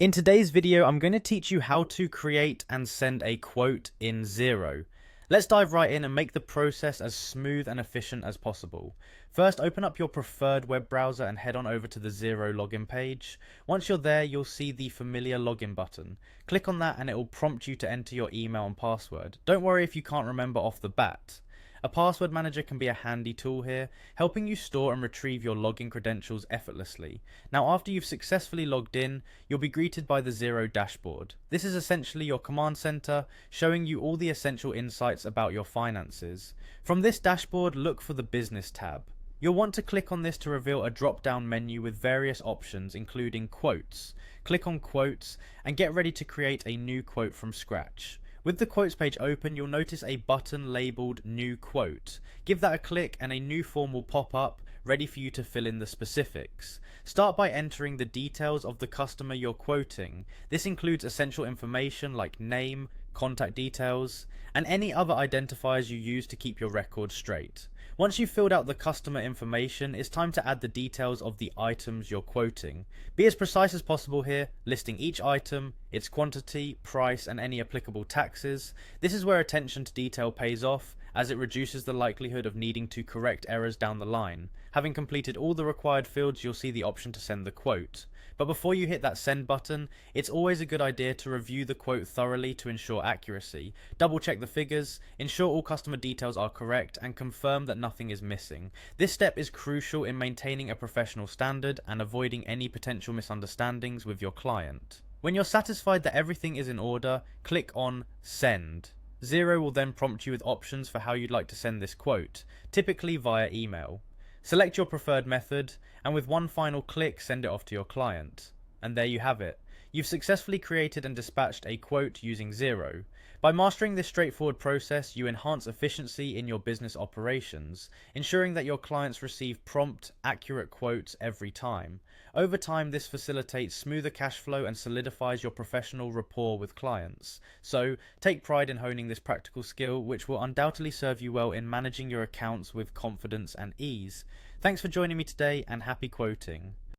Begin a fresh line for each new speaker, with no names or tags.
In today's video, I'm going to teach you how to create and send a quote in Xero. Let's dive right in and make the process as smooth and efficient as possible. First, open up your preferred web browser and head on over to the Xero login page. Once you're there, you'll see the familiar login button. Click on that and it will prompt you to enter your email and password. Don't worry if you can't remember off the bat. A password manager can be a handy tool here, helping you store and retrieve your login credentials effortlessly. Now, after you've successfully logged in, you'll be greeted by the Xero dashboard. This is essentially your command center, showing you all the essential insights about your finances. From this dashboard, look for the Business tab. You'll want to click on this to reveal a drop-down menu with various options, including quotes. Click on quotes and get ready to create a new quote from scratch. With the quotes page open, you'll notice a button labeled New Quote. Give that a click and a new form will pop up, ready for you to fill in the specifics. Start by entering the details of the customer you're quoting. This includes essential information like name, contact details, and any other identifiers you use to keep your record straight. Once you've filled out the customer information, it's time to add the details of the items you're quoting. Be as precise as possible here, listing each item, its quantity, price, and any applicable taxes. This is where attention to detail pays off, as it reduces the likelihood of needing to correct errors down the line. Having completed all the required fields, you'll see the option to send the quote. But before you hit that send button, it's always a good idea to review the quote thoroughly to ensure accuracy. Double check the figures, ensure all customer details are correct, and confirm that nothing is missing. This step is crucial in maintaining a professional standard and avoiding any potential misunderstandings with your client. When you're satisfied that everything is in order, click on Send. Xero will then prompt you with options for how you'd like to send this quote, typically via email. Select your preferred method, and with one final click, send it off to your client. And there you have it. You've successfully created and dispatched a quote using Xero. By mastering this straightforward process, you enhance efficiency in your business operations, ensuring that your clients receive prompt, accurate quotes every time. Over time, this facilitates smoother cash flow and solidifies your professional rapport with clients. So, take pride in honing this practical skill, which will undoubtedly serve you well in managing your accounts with confidence and ease. Thanks for joining me today, and happy quoting.